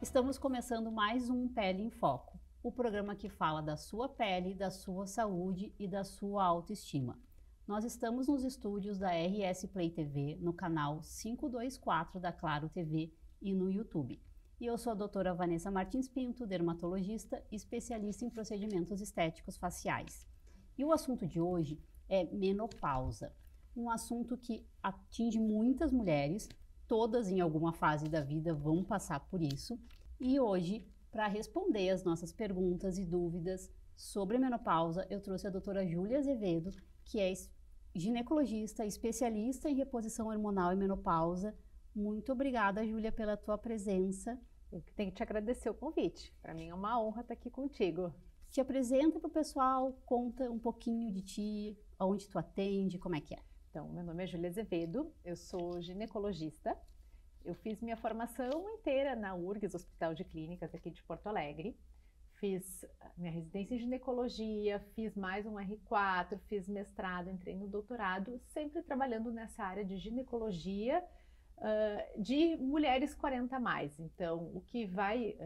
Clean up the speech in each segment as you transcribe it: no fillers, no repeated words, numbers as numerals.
Estamos começando mais um Pele em Foco, o programa que fala da sua pele, da sua saúde e da sua autoestima. Nós estamos nos estúdios da RS Play TV, no canal 524 da Claro TV e no YouTube. E eu sou a doutora Vanessa Martins Pinto, dermatologista e especialista em procedimentos estéticos faciais. E o assunto de hoje é menopausa, um assunto que atinge muitas mulheres. Todas em alguma fase da vida vão passar por isso. E hoje, para responder as nossas perguntas e dúvidas sobre menopausa, eu trouxe a doutora Júlia Azevedo, que é ginecologista, especialista em reposição hormonal e menopausa. Muito obrigada, Júlia, pela tua presença. Eu que tenho que te agradecer o convite. Para mim é uma honra estar aqui contigo. Te apresenta para o pessoal, conta um pouquinho de ti, aonde tu atende, como é que é. Então, meu nome é Júlia Azevedo, eu sou ginecologista. Eu fiz minha formação inteira na URGS, Hospital de Clínicas, aqui de Porto Alegre. Fiz minha residência em ginecologia, fiz mais um R4, fiz mestrado, entrei no doutorado, sempre trabalhando nessa área de ginecologia de mulheres 40 a mais. Então, o que vai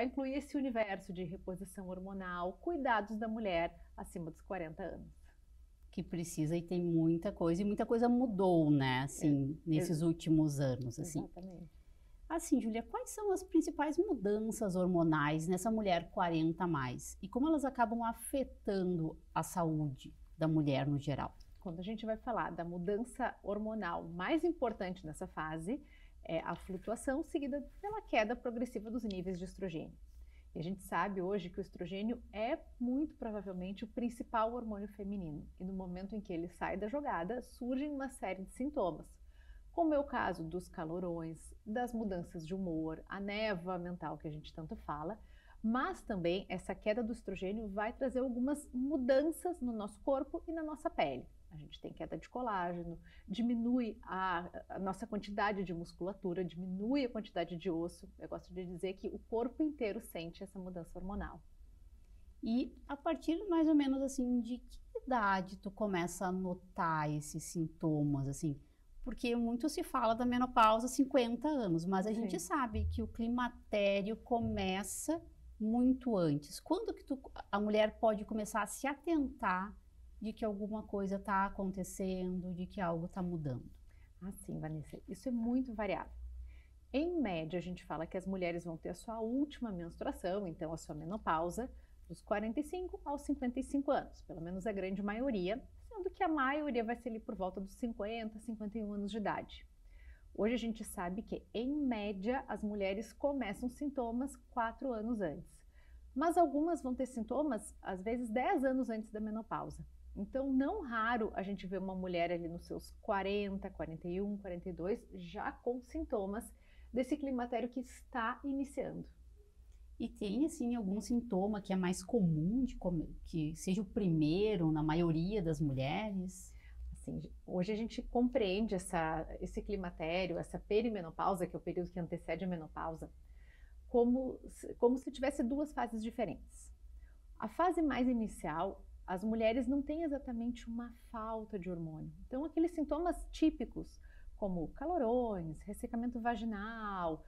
incluir esse universo de reposição hormonal, cuidados da mulher acima dos 40 anos. Que precisa e tem muita coisa mudou, né, assim, nesses últimos anos, assim. Exatamente. Assim, Júlia, quais são as principais mudanças hormonais nessa mulher 40 a mais? E como elas acabam afetando a saúde da mulher no geral? Quando a gente vai falar da mudança hormonal mais importante nessa fase, é a flutuação seguida pela queda progressiva dos níveis de estrogênio. E a gente sabe hoje que o estrogênio é muito provavelmente o principal hormônio feminino. E no momento em que ele sai da jogada, surgem uma série de sintomas, como é o caso dos calorões, das mudanças de humor, a névoa mental que a gente tanto fala, mas também essa queda do estrogênio vai trazer algumas mudanças no nosso corpo e na nossa pele. A gente tem queda de colágeno, diminui a nossa quantidade de musculatura, diminui a quantidade de osso. Eu gosto de dizer que o corpo inteiro sente essa mudança hormonal. E a partir mais ou menos assim, de que idade tu começa a notar esses sintomas, assim? Porque muito se fala da menopausa 50 anos, mas a gente sabe que o climatério começa muito antes. Quando que a mulher pode começar a se atentar de que alguma coisa está acontecendo, de que algo está mudando? Sim, Vanessa, isso é muito variável. Em média, a gente fala que as mulheres vão ter a sua última menstruação, então a sua menopausa, dos 45 aos 55 anos, pelo menos a grande maioria, sendo que a maioria vai ser ali por volta dos 50, 51 anos de idade. Hoje a gente sabe que, em média, as mulheres começam sintomas 4 anos antes, mas algumas vão ter sintomas, às vezes, 10 anos antes da menopausa. Então, não raro a gente vê uma mulher ali nos seus 40, 41, 42, já com sintomas desse climatério que está iniciando. E tem, assim, algum sintoma que é mais comum, que seja o primeiro na maioria das mulheres? Assim, hoje a gente compreende esse climatério, essa perimenopausa, que é o período que antecede a menopausa, como se tivesse duas fases diferentes. A fase mais inicial, as mulheres não têm exatamente uma falta de hormônio. Então, aqueles sintomas típicos, como calorões, ressecamento vaginal,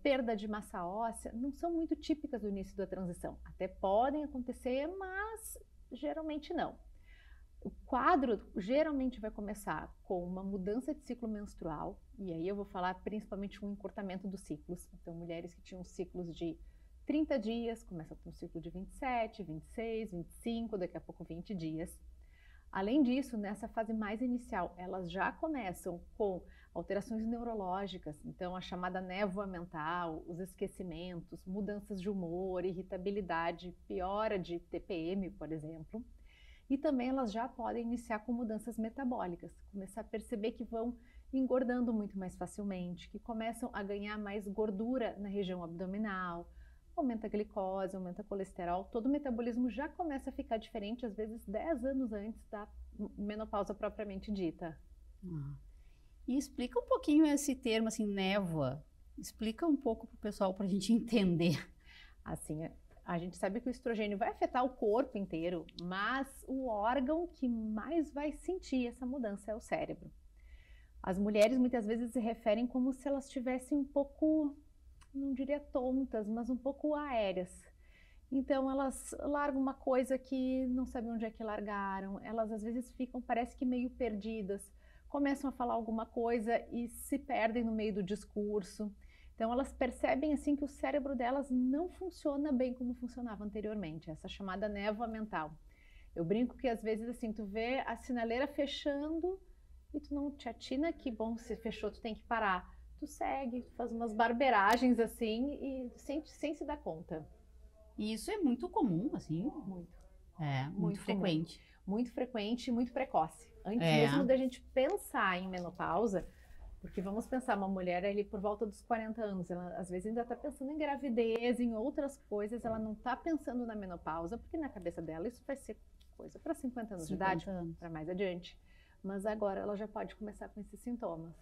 perda de massa óssea, não são muito típicas do início da transição. Até podem acontecer, mas geralmente não. O quadro geralmente vai começar com uma mudança de ciclo menstrual, e aí eu vou falar principalmente um encurtamento dos ciclos. Então, mulheres que tinham ciclos de 30 dias, começa a ter um ciclo de 27, 26, 25, daqui a pouco 20 dias. Além disso, nessa fase mais inicial, elas já começam com alterações neurológicas, então a chamada névoa mental, os esquecimentos, mudanças de humor, irritabilidade, piora de TPM, por exemplo. E também elas já podem iniciar com mudanças metabólicas, começar a perceber que vão engordando muito mais facilmente, que começam a ganhar mais gordura na região abdominal, aumenta a glicose, aumenta o colesterol, todo o metabolismo já começa a ficar diferente, às vezes 10 anos antes da menopausa propriamente dita. E explica um pouquinho esse termo, assim, névoa. Explica um pouco para o pessoal, para a gente entender. Assim, a gente sabe que o estrogênio vai afetar o corpo inteiro, mas o órgão que mais vai sentir essa mudança é o cérebro. As mulheres muitas vezes se referem como se elas tivessem um pouco não diria tontas, mas um pouco aéreas. Então elas largam uma coisa que não sabem onde é que largaram, elas às vezes ficam, parece que meio perdidas, começam a falar alguma coisa e se perdem no meio do discurso. Então elas percebem assim que o cérebro delas não funciona bem como funcionava anteriormente, essa chamada névoa mental. Eu brinco que às vezes assim, tu vê a sinaleira fechando e tu não te atina que bom, se fechou tu tem que parar. Tu segue, tu faz umas barberagens assim e sem se dar conta. E isso é muito comum, assim, Muito. muito frequente. Muito frequente e muito precoce. Antes É. mesmo da gente pensar em menopausa, porque vamos pensar, uma mulher ali por volta dos 40 anos, ela às vezes ainda está pensando em gravidez, em outras coisas, ela não está pensando na menopausa, porque na cabeça dela isso vai ser coisa para 50 anos de idade, para mais adiante. Mas agora ela já pode começar com esses sintomas.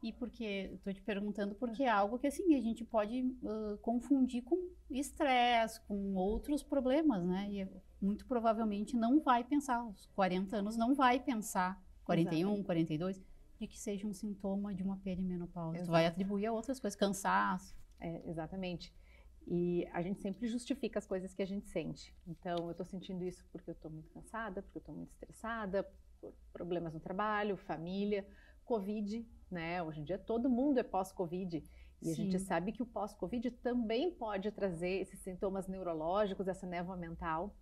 E porque, estou te perguntando, porque é algo que assim, a gente pode confundir com estresse, com outros problemas, né? E muito provavelmente não vai pensar, aos 40 anos não vai pensar, 41, exatamente. 42, de que seja um sintoma de uma perimenopausa. Tu vai atribuir a outras coisas, cansaço. Exatamente. E a gente sempre justifica as coisas que a gente sente. Então, eu estou sentindo isso porque eu estou muito cansada, porque eu estou muito estressada, por problemas no trabalho, família, Covid, né? Hoje em dia todo mundo é pós-Covid. E a gente sabe que o pós-Covid também pode trazer esses sintomas neurológicos, essa névoa mental.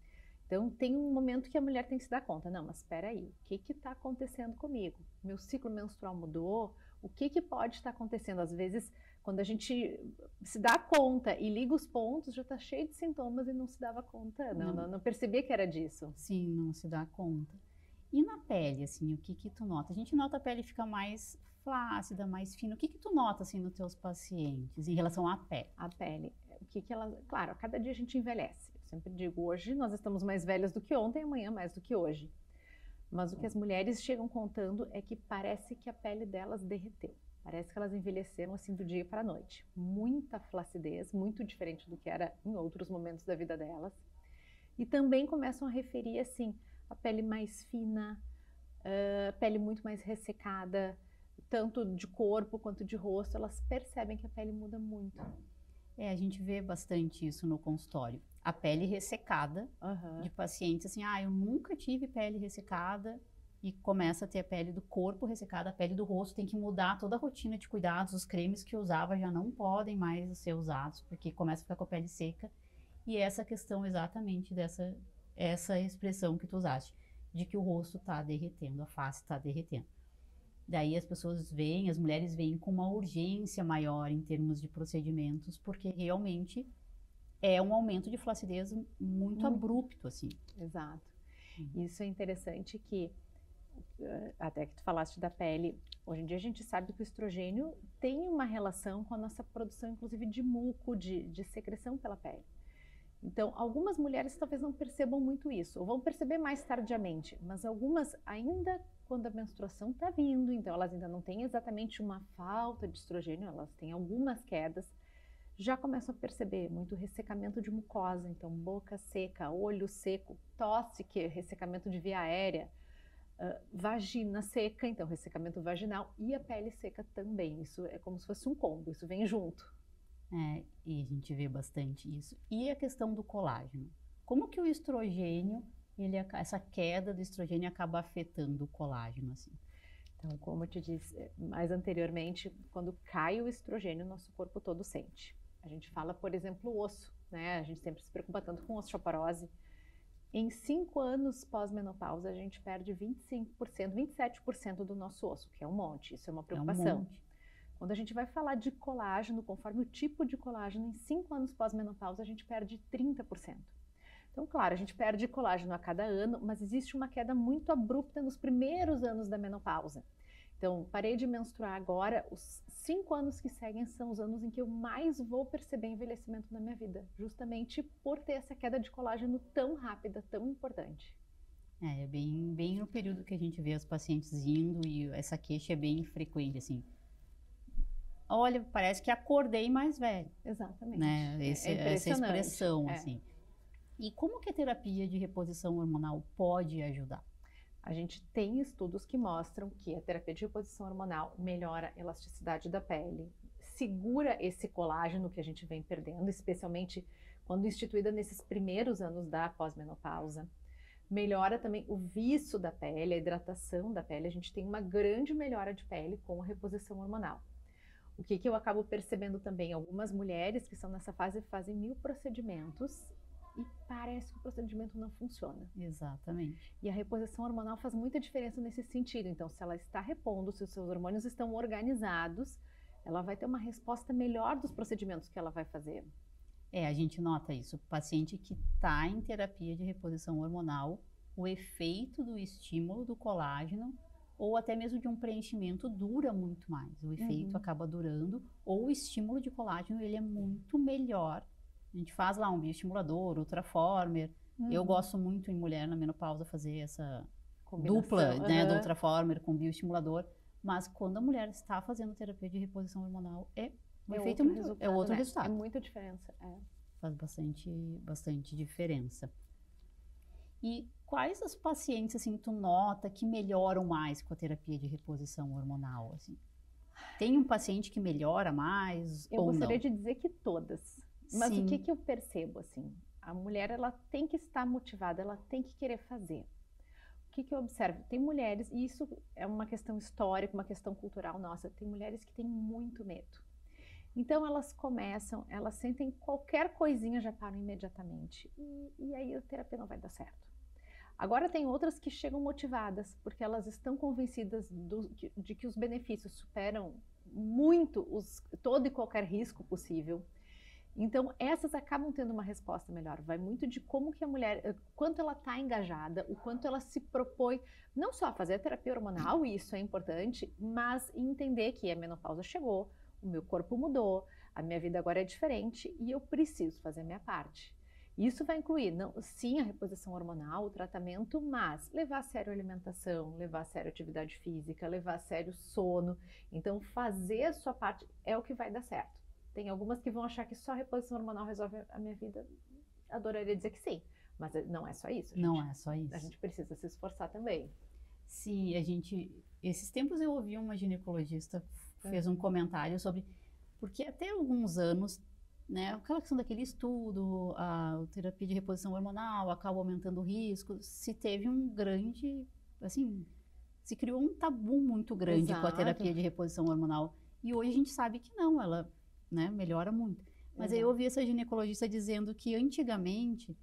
Então, tem um momento que a mulher tem que se dar conta. Não, mas espera aí, o que está acontecendo comigo? Meu ciclo menstrual mudou? O que pode estar acontecendo? Às vezes, quando a gente se dá conta e liga os pontos, já está cheio de sintomas e não se dava conta, não percebia que era disso. Sim, não se dá conta. E na pele, assim, o que tu nota? A gente nota a pele ficar mais flácida, mais fina. O que tu nota, assim, nos teus pacientes em relação à pele? A pele, o que ela... Claro, a cada dia a gente envelhece. Eu sempre digo, hoje nós estamos mais velhas do que ontem, amanhã mais do que hoje. Mas o que as mulheres chegam contando é que parece que a pele delas derreteu. Parece que elas envelheceram assim do dia para a noite. Muita flacidez, muito diferente do que era em outros momentos da vida delas. E também começam a referir, assim, a pele mais fina, pele muito mais ressecada, tanto de corpo quanto de rosto, elas percebem que a pele muda muito. A gente vê bastante isso no consultório. A pele ressecada de pacientes, assim, eu nunca tive pele ressecada, e começa a ter a pele do corpo ressecada, a pele do rosto, tem que mudar toda a rotina de cuidados, os cremes que usava já não podem mais ser usados, porque começa a ficar com a pele seca. E essa questão exatamente essa expressão que tu usaste, de que o rosto está derretendo, a face está derretendo. Daí as pessoas veem, as mulheres veem com uma urgência maior em termos de procedimentos, porque realmente é um aumento de flacidez muito abrupto, assim. Exato. Isso é interessante que, até que tu falaste da pele, hoje em dia a gente sabe que o estrogênio tem uma relação com a nossa produção, inclusive de muco, de secreção pela pele. Então, algumas mulheres talvez não percebam muito isso, ou vão perceber mais tardiamente, mas algumas ainda quando a menstruação está vindo, então elas ainda não têm exatamente uma falta de estrogênio, elas têm algumas quedas, já começam a perceber muito ressecamento de mucosa, então boca seca, olho seco, tosse, que é ressecamento de via aérea, vagina seca, então ressecamento vaginal, e a pele seca também. Isso é como se fosse um combo, isso vem junto. E a gente vê bastante isso. E a questão do colágeno? Como que o estrogênio, essa queda do estrogênio acaba afetando o colágeno, assim? Então, como eu te disse mais anteriormente, quando cai o estrogênio, nosso corpo todo sente. A gente fala, por exemplo, o osso, né? A gente sempre se preocupa tanto com osteoporose. Em 5 anos pós-menopausa, a gente perde 25%, 27% do nosso osso, que é um monte, isso é uma preocupação. É um monte. Quando a gente vai falar de colágeno, conforme o tipo de colágeno, em 5 anos pós-menopausa, a gente perde 30%. Então, claro, a gente perde colágeno a cada ano, mas existe uma queda muito abrupta nos primeiros anos da menopausa. Então, parei de menstruar agora, os 5 anos que seguem são os anos em que eu mais vou perceber envelhecimento na minha vida, justamente por ter essa queda de colágeno tão rápida, tão importante. É bem no período que a gente vê as pacientes indo e essa queixa é bem frequente, assim. Olha, parece que acordei mais velha. Exatamente. Né? Essa expressão, assim. E como que a terapia de reposição hormonal pode ajudar? A gente tem estudos que mostram que a terapia de reposição hormonal melhora a elasticidade da pele, segura esse colágeno que a gente vem perdendo, especialmente quando instituída nesses primeiros anos da pós-menopausa. Melhora também o viço da pele, a hidratação da pele. A gente tem uma grande melhora de pele com a reposição hormonal. O que eu acabo percebendo também, algumas mulheres que estão nessa fase fazem 1000 procedimentos e parece que o procedimento não funciona. Exatamente. E a reposição hormonal faz muita diferença nesse sentido. Então, se ela está repondo, se os seus hormônios estão organizados, ela vai ter uma resposta melhor dos procedimentos que ela vai fazer. A gente nota isso. O paciente que está em terapia de reposição hormonal, o efeito do estímulo do colágeno ou até mesmo de um preenchimento dura muito mais. O efeito acaba durando, ou o estímulo de colágeno ele é muito melhor. A gente faz lá um bioestimulador, Ultraformer. Eu gosto muito em mulher na menopausa fazer essa dupla, né, do Ultraformer com bioestimulador. Mas quando a mulher está fazendo terapia de reposição hormonal, o efeito é outro resultado. É muita diferença. Faz bastante diferença. E quais as pacientes, assim, tu nota que melhoram mais com a terapia de reposição hormonal, assim? Tem um paciente que melhora mais ou não? Eu gostaria de dizer que todas. Mas Sim. O que eu percebo, assim? A mulher, ela tem que estar motivada, ela tem que querer fazer. O que eu observo? Tem mulheres, e isso é uma questão histórica, uma questão cultural nossa, tem mulheres que têm muito medo. Então elas começam, elas sentem qualquer coisinha, já param imediatamente. E aí a terapia não vai dar certo. Agora tem outras que chegam motivadas, porque elas estão convencidas de que os benefícios superam muito todo e qualquer risco possível. Então essas acabam tendo uma resposta melhor. Vai muito de como que a mulher, quanto ela está engajada, o quanto ela se propõe, não só a fazer a terapia hormonal, e isso é importante, mas entender que a menopausa chegou, o meu corpo mudou, a minha vida agora é diferente e eu preciso fazer a minha parte. Isso vai incluir, sim, a reposição hormonal, o tratamento, mas levar a sério a alimentação, levar a sério a atividade física, levar a sério o sono. Então, fazer a sua parte é o que vai dar certo. Tem algumas que vão achar que só a reposição hormonal resolve a minha vida. Adoraria dizer que sim, mas não é só isso. Não é só isso. A gente precisa se esforçar também. Sim, esses tempos eu ouvi uma ginecologista fez um comentário sobre, porque até alguns anos, né, aquela questão daquele estudo, a terapia de reposição hormonal acaba aumentando o risco, se teve um grande, assim, se criou um tabu muito grande com a terapia de reposição hormonal. E hoje a gente sabe que não, ela, né, melhora muito. Mas aí eu ouvi essa ginecologista dizendo que antigamente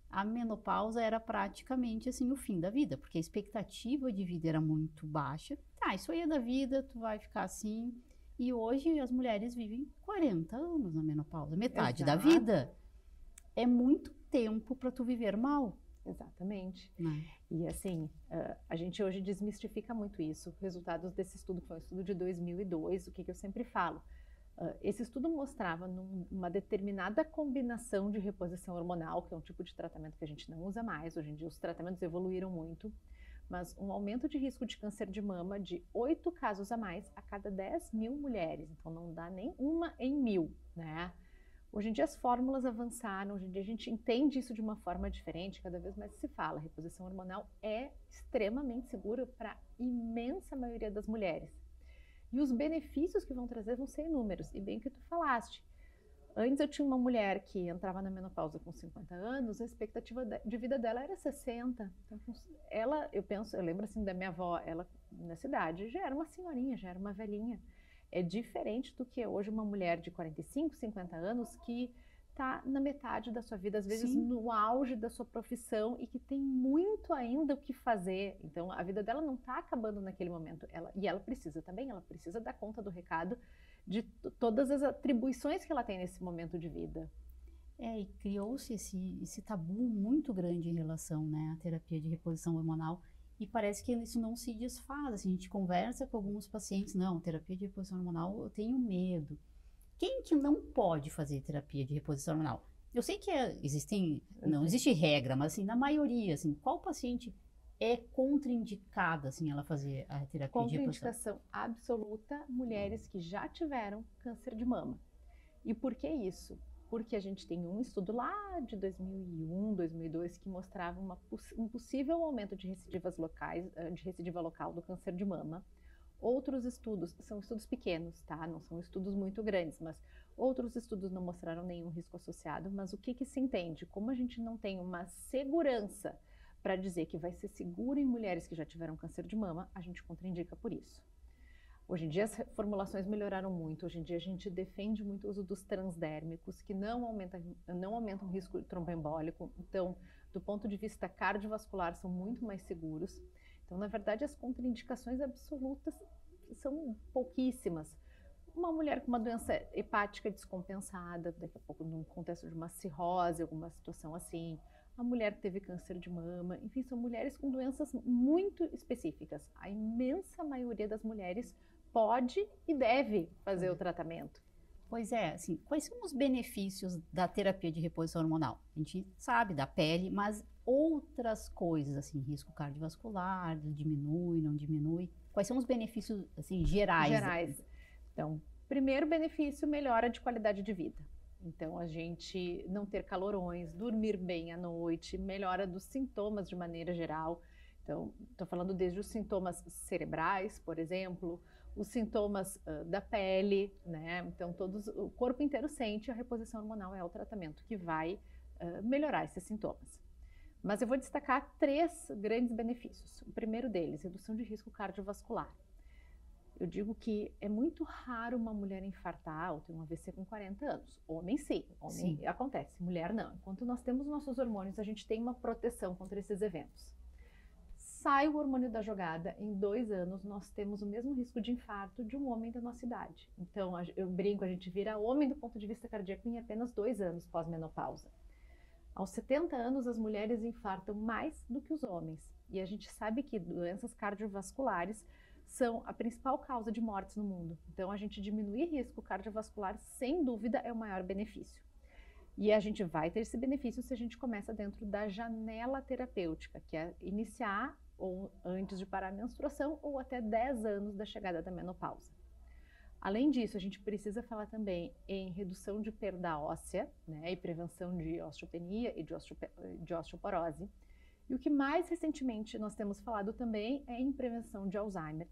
a menopausa era praticamente assim o fim da vida, porque a expectativa de vida era muito baixa. Isso aí é da vida, tu vai ficar assim. E hoje as mulheres vivem 40 anos na menopausa, metade da vida. É muito tempo para tu viver mal. Exatamente. Né? E assim, a gente hoje desmistifica muito isso. Resultados desse estudo, que foi um estudo de 2002, o que eu sempre falo? Esse estudo mostrava uma determinada combinação de reposição hormonal, que é um tipo de tratamento que a gente não usa mais. Hoje em dia os tratamentos evoluíram muito, mas um aumento de risco de câncer de mama de 8 casos a mais a cada 10.000 mulheres. Então não dá nem uma em 1000, né? Hoje em dia as fórmulas avançaram, hoje em dia a gente entende isso de uma forma diferente, cada vez mais se fala. A reposição hormonal é extremamente segura para a imensa maioria das mulheres. E os benefícios que vão trazer vão ser inúmeros, e bem o que tu falaste. Antes eu tinha uma mulher que entrava na menopausa com 50 anos, a expectativa de vida dela era 60. Então, eu lembro assim da minha avó, ela nessa idade já era uma senhorinha, já era uma velhinha. É diferente do que hoje uma mulher de 45, 50 anos que está na metade da sua vida, às vezes no auge da sua profissão e que tem muito ainda o que fazer. Então a vida dela não está acabando naquele momento. Ela precisa também, ela precisa dar conta do recado de todas as atribuições que ela tem nesse momento de vida. E criou-se esse tabu muito grande em relação, né, à terapia de reposição hormonal. E parece que isso não se desfaz. Assim, a gente conversa com alguns pacientes, não, terapia de reposição hormonal, eu tenho medo. Quem que não pode fazer terapia de reposição hormonal? Eu sei que não existe regra, mas assim, na maioria, assim, qual paciente é contraindicada, assim, ela fazer a terapia de reposição? Contraindicação absoluta, mulheres que já tiveram câncer de mama. E por que isso? Porque a gente tem um estudo lá de 2001, 2002, que mostrava um possível aumento de recidiva local do câncer de mama, Outros estudos, são estudos pequenos, tá? Não são estudos muito grandes, mas outros estudos não mostraram nenhum risco associado. Mas o que que se entende? Como a gente não tem uma segurança para dizer que vai ser seguro em mulheres que já tiveram câncer de mama, a gente contraindica por isso. Hoje em dia as formulações melhoraram muito, hoje em dia a gente defende muito o uso dos transdérmicos, que não aumentam o risco tromboembólico, então do ponto de vista cardiovascular são muito mais seguros. Então, na verdade, as contraindicações absolutas são pouquíssimas. Uma mulher com uma doença hepática descompensada, daqui a pouco num contexto de uma cirrose, alguma situação assim, a mulher que teve câncer de mama, enfim, são mulheres com doenças muito específicas. A imensa maioria das mulheres pode e deve fazer o tratamento. Pois é, assim, quais são os benefícios da terapia de reposição hormonal? A gente sabe da pele, mas outras coisas, assim, risco cardiovascular, diminui, não diminui. Quais são os benefícios, assim, gerais? Então, primeiro benefício, melhora de qualidade de vida. Então, a gente não ter calorões, dormir bem à noite, melhora dos sintomas de maneira geral. Então, estou falando desde os sintomas cerebrais, por exemplo, os sintomas da pele, né? Então, o corpo inteiro sente, a reposição hormonal é o tratamento que vai melhorar esses sintomas. Mas eu vou destacar 3 grandes benefícios. O primeiro deles, redução de risco cardiovascular. Eu digo que é muito raro uma mulher infartar ou ter um AVC com 40 anos. Homem sim, homem acontece, mulher não. Enquanto nós temos nossos hormônios, a gente tem uma proteção contra esses eventos. Sai o hormônio da jogada, em 2 anos nós temos o mesmo risco de infarto de um homem da nossa idade. Então, eu brinco, a gente vira homem do ponto de vista cardíaco em apenas 2 anos pós-menopausa. Aos 70 anos, as mulheres infartam mais do que os homens. E a gente sabe que doenças cardiovasculares são a principal causa de mortes no mundo. Então, a gente diminuir risco cardiovascular, sem dúvida, é o maior benefício. E a gente vai ter esse benefício se a gente começa dentro da janela terapêutica, que é iniciar ou antes de parar a menstruação ou até 10 anos da chegada da menopausa. Além disso, a gente precisa falar também em redução de perda óssea, né, e prevenção de osteopenia e de osteoporose. E o que mais recentemente nós temos falado também é em prevenção de Alzheimer.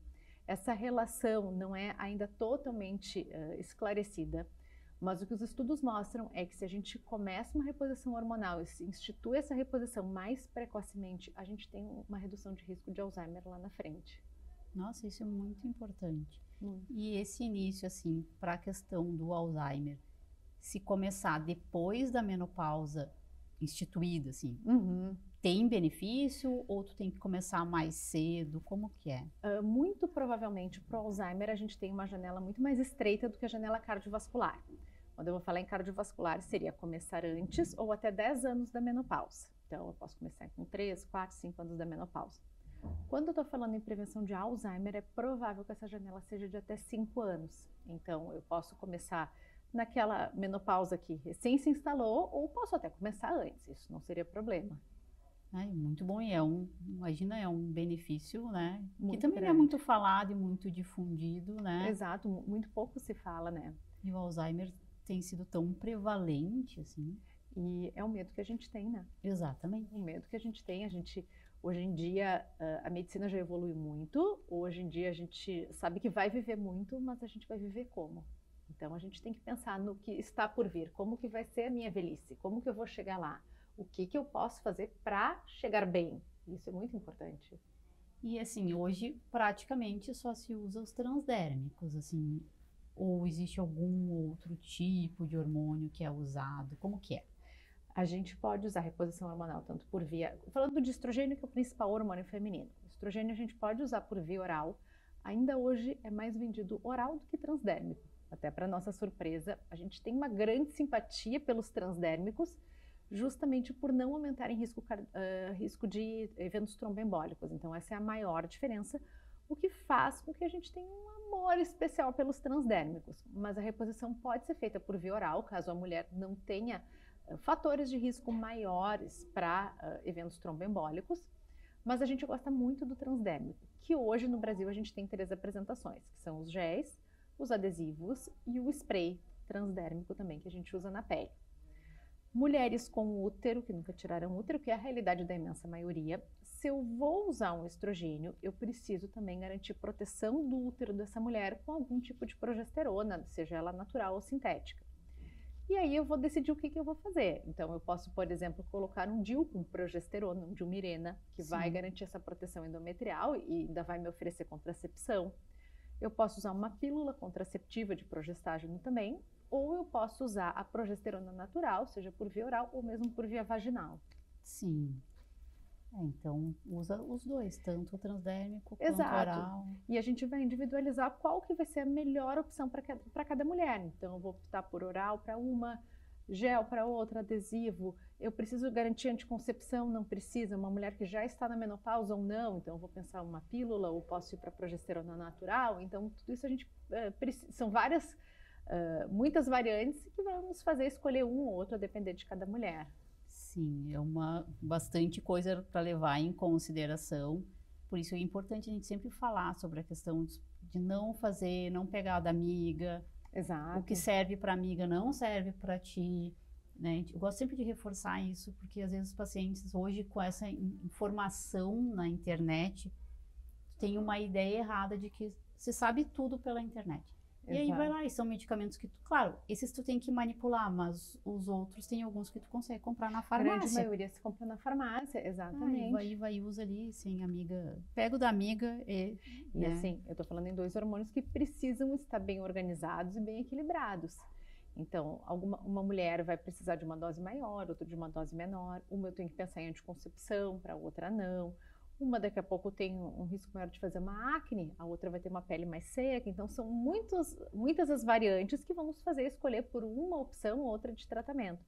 Essa relação não é ainda totalmente esclarecida, mas o que os estudos mostram é que se a gente começa uma reposição hormonal e se institui essa reposição mais precocemente, a gente tem uma redução de risco de Alzheimer lá na frente. Nossa, isso é muito importante. E esse início, assim, para a questão do Alzheimer, se começar depois da menopausa instituída, assim, tem benefício ou tu tem que começar mais cedo? Como que é? Muito provavelmente para o Alzheimer a gente tem uma janela muito mais estreita do que a janela cardiovascular. Quando eu vou falar em cardiovascular, seria começar antes ou até 10 anos da menopausa. Então, eu posso começar com 3, 4, 5 anos da menopausa. Quando eu estou falando em prevenção de Alzheimer, é provável que essa janela seja de até 5 anos. Então, eu posso começar naquela menopausa que recém se instalou ou posso até começar antes, isso não seria problema. Ai, muito bom, e imagina, é um benefício, né? Muito que também grande. não é muito falado e muito difundido, né? Exato, muito pouco se fala, né? E o Alzheimer tem sido tão prevalente, assim. E é o medo que a gente tem, né? Exatamente. O medo que a gente tem, hoje em dia, a medicina já evolui muito, hoje em dia a gente sabe que vai viver muito, mas a gente vai viver como? Então, a gente tem que pensar no que está por vir, como que vai ser a minha velhice, como que eu vou chegar lá, o que eu posso fazer para chegar bem. Isso é muito importante. E assim, hoje praticamente só se usa os transdérmicos, assim, ou existe algum outro tipo de hormônio que é usado? Como que é? A gente pode usar reposição hormonal tanto por via... Falando de estrogênio, que é o principal hormônio feminino. O estrogênio a gente pode usar por via oral. Ainda hoje é mais vendido oral do que transdérmico. Até para nossa surpresa, a gente tem uma grande simpatia pelos transdérmicos, justamente por não aumentarem risco de eventos tromboembólicos. Então, essa é a maior diferença, o que faz com que a gente tenha um amor especial pelos transdérmicos. Mas a reposição pode ser feita por via oral, caso a mulher não tenha fatores de risco maiores para eventos tromboembólicos. Mas a gente gosta muito do transdérmico, que hoje no Brasil a gente tem 3 apresentações, que são os géis, os adesivos e o spray transdérmico também, que a gente usa na pele. Mulheres com útero, que nunca tiraram útero, que é a realidade da imensa maioria, se se eu vou usar um estrogênio, eu preciso também garantir proteção do útero dessa mulher com algum tipo de progesterona, seja ela natural ou sintética. E aí eu vou decidir o que eu vou fazer. Então eu posso, por exemplo, colocar um DIU com progesterona, um DIU Mirena, que vai garantir essa proteção endometrial e ainda vai me oferecer contracepção. Eu posso usar uma pílula contraceptiva de progestágeno também, ou eu posso usar a progesterona natural, seja por via oral ou mesmo por via vaginal. Sim. Então, usa os dois, tanto o transdérmico quanto o Exato. oral. E a gente vai individualizar qual que vai ser a melhor opção para cada mulher. Então, eu vou optar por oral para uma, gel para outra, adesivo. Eu preciso garantir anticoncepção? Não precisa. Uma mulher que já está na menopausa ou não, então eu vou pensar uma pílula ou posso ir para progesterona natural. Então, tudo isso a gente são muitas variantes que vão nos fazer escolher um ou outro a depender de cada mulher. Sim, é bastante coisa para levar em consideração. Por isso é importante a gente sempre falar sobre a questão de não fazer, não pegar da amiga. Exato. O que serve para amiga não serve para ti, né? Eu gosto sempre de reforçar isso, porque às vezes os pacientes hoje com essa informação na internet têm uma ideia errada de que se sabe tudo pela internet. E aí vai lá, e são medicamentos que, claro, esses tu tem que manipular, mas os outros tem alguns que tu consegue comprar na farmácia. A grande maioria se compra na farmácia, exatamente. Vai usa ali, sem amiga, pega o da amiga e né? Assim, eu tô falando em 2 hormônios que precisam estar bem organizados e bem equilibrados. Então, uma mulher vai precisar de uma dose maior, outra de uma dose menor. Uma eu tenho que pensar em anticoncepção, para outra não. Uma daqui a pouco tem um risco maior de fazer uma acne, a outra vai ter uma pele mais seca. Então, são muitas as variantes que vão nos fazer escolher por uma opção ou outra de tratamento.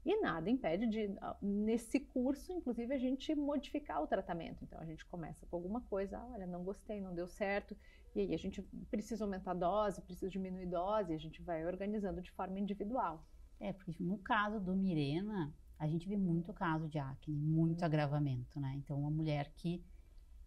E nada impede de, nesse curso, inclusive, a gente modificar o tratamento. Então, a gente começa com alguma coisa, olha, não gostei, não deu certo, e aí a gente precisa aumentar a dose, precisa diminuir a dose, e a gente vai organizando de forma individual. Porque no caso do Mirena, a gente vê muito caso de acne, muito agravamento, né? Então, uma mulher que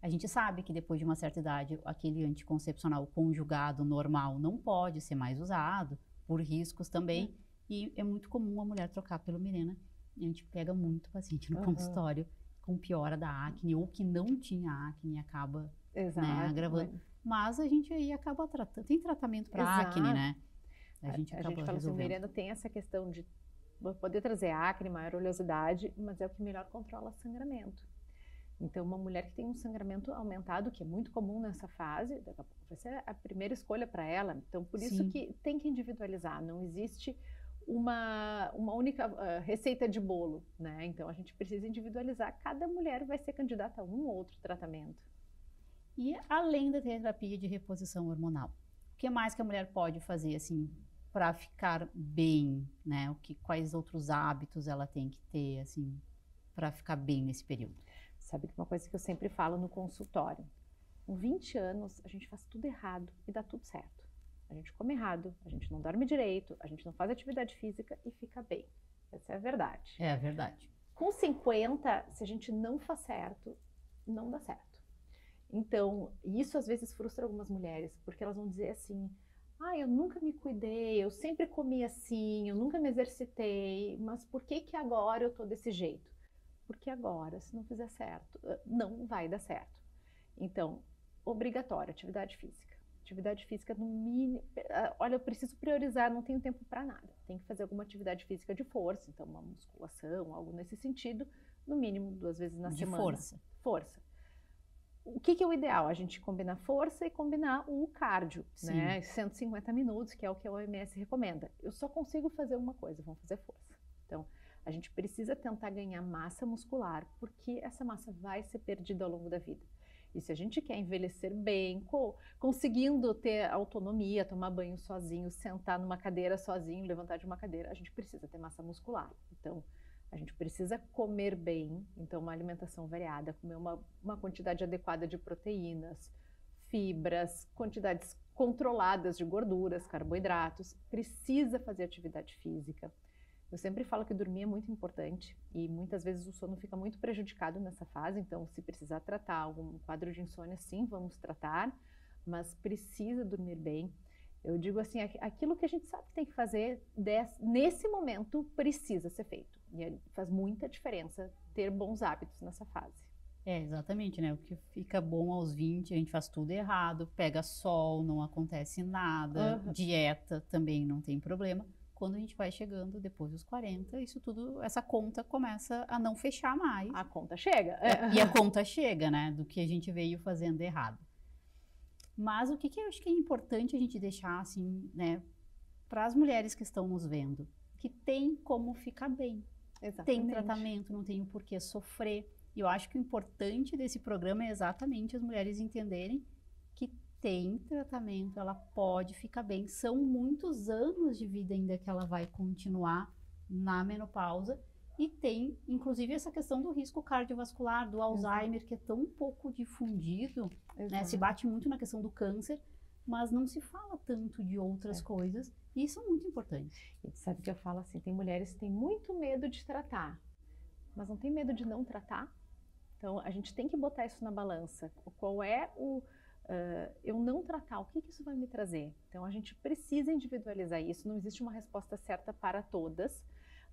a gente sabe que depois de uma certa idade, aquele anticoncepcional conjugado normal não pode ser mais usado, por riscos também. E é muito comum a mulher trocar pelo Mirena. E a gente pega muito paciente no consultório com piora da acne, ou que não tinha acne e acaba né, agravando. Mas a gente aí acaba tratando. Tem tratamento para acne, né? A gente fala assim, o Mirena tem essa questão de poder trazer acne, maior oleosidade, mas é o que melhor controla sangramento. Então, uma mulher que tem um sangramento aumentado, que é muito comum nessa fase, daqui a pouco vai ser a primeira escolha para ela. Então, por isso que tem que individualizar. Não existe uma única receita de bolo, né? Então, a gente precisa individualizar. Cada mulher vai ser candidata a um ou outro tratamento. E além da terapia de reposição hormonal, o que mais que a mulher pode fazer, assim, para ficar bem, né? Quais outros hábitos ela tem que ter, assim, para ficar bem nesse período? Sabe que uma coisa que eu sempre falo no consultório, com 20 anos a gente faz tudo errado e dá tudo certo. A gente come errado, a gente não dorme direito, a gente não faz atividade física e fica bem. Essa é a verdade. É a verdade. Com 50, se a gente não faz certo, não dá certo. Então, isso às vezes frustra algumas mulheres, porque elas vão dizer assim, eu nunca me cuidei, eu sempre comi assim, eu nunca me exercitei, mas por que agora eu tô desse jeito? Porque agora, se não fizer certo, não vai dar certo. Então, obrigatório, atividade física. Atividade física no mínimo, olha, eu preciso priorizar, não tenho tempo para nada. Tem que fazer alguma atividade física de força, então uma musculação, algo nesse sentido, no mínimo 2 vezes na semana. De força. Força. O que é o ideal? A gente combinar força e combinar o cardio, né? 150 minutos, que é o que a OMS recomenda. Eu só consigo fazer uma coisa, vamos fazer força. Então, a gente precisa tentar ganhar massa muscular, porque essa massa vai ser perdida ao longo da vida. E se a gente quer envelhecer bem, conseguindo ter autonomia, tomar banho sozinho, sentar numa cadeira sozinho, levantar de uma cadeira, a gente precisa ter massa muscular. Então, a gente precisa comer bem, então uma alimentação variada, comer uma quantidade adequada de proteínas, fibras, quantidades controladas de gorduras, carboidratos, precisa fazer atividade física. Eu sempre falo que dormir é muito importante e muitas vezes o sono fica muito prejudicado nessa fase, então se precisar tratar algum quadro de insônia, sim, vamos tratar, mas precisa dormir bem. Eu digo assim, aquilo que a gente sabe que tem que fazer nesse momento precisa ser feito. E faz muita diferença ter bons hábitos nessa fase. É, exatamente, né? O que fica bom aos 20, a gente faz tudo errado, pega sol, não acontece nada, dieta também não tem problema. Quando a gente vai chegando depois dos 40, isso tudo, essa conta começa a não fechar mais. A conta chega. E a conta chega, né? Do que a gente veio fazendo errado. Mas o que eu acho que é importante a gente deixar, assim, né? Para as mulheres que estão nos vendo, que tem como ficar bem. Exatamente. Tem tratamento, não tem o porquê sofrer. E eu acho que o importante desse programa é exatamente as mulheres entenderem que tem tratamento, ela pode ficar bem. São muitos anos de vida ainda que ela vai continuar na menopausa. E tem, inclusive, essa questão do risco cardiovascular, do Alzheimer, que é tão pouco difundido, né? Se bate muito na questão do câncer, mas não se fala tanto de outras coisas. E isso é muito importante. E sabe que eu falo assim, tem mulheres que têm muito medo de tratar, mas não tem medo de não tratar? Então, a gente tem que botar isso na balança. Qual é o... eu não tratar, o que isso vai me trazer? Então, a gente precisa individualizar isso. Não existe uma resposta certa para todas,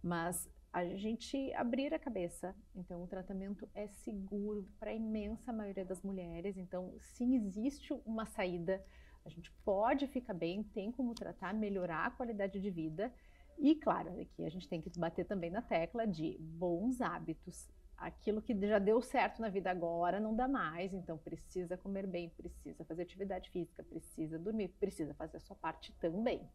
mas a gente abrir a cabeça. Então, o tratamento é seguro para a imensa maioria das mulheres. Então, sim, existe uma saída. A gente pode ficar bem, tem como tratar, melhorar a qualidade de vida. E, claro, aqui a gente tem que bater também na tecla de bons hábitos. Aquilo que já deu certo na vida agora não dá mais, então precisa comer bem, precisa fazer atividade física, precisa dormir, precisa fazer a sua parte também.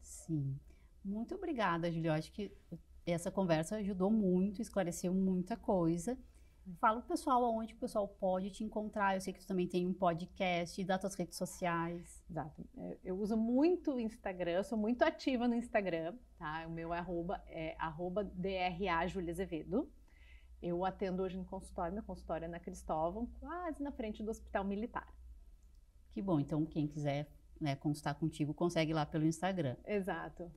Sim. Muito obrigada, Julia. Eu acho que essa conversa ajudou muito, esclareceu muita coisa. Fala pro pessoal aonde o pessoal pode te encontrar. Eu sei que tu também tem um podcast, dá tuas redes sociais. Exato. Eu uso muito o Instagram, sou muito ativa no Instagram, tá? O meu @, é @DRA Julia Azevedo. Eu atendo hoje no consultório, meu consultório é na Cristóvão, quase na frente do Hospital Militar. Que bom, então quem quiser, né, consultar contigo, consegue ir lá pelo Instagram. Exato.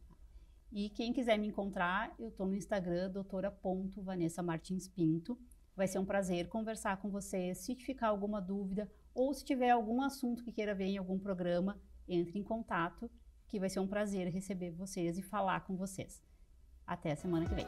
E quem quiser me encontrar, eu estou no Instagram, doutora.vanessa_martins_pinto. Vai ser um prazer conversar com você. Se ficar alguma dúvida ou se tiver algum assunto que queira ver em algum programa, entre em contato, que vai ser um prazer receber vocês e falar com vocês. Até a semana que vem.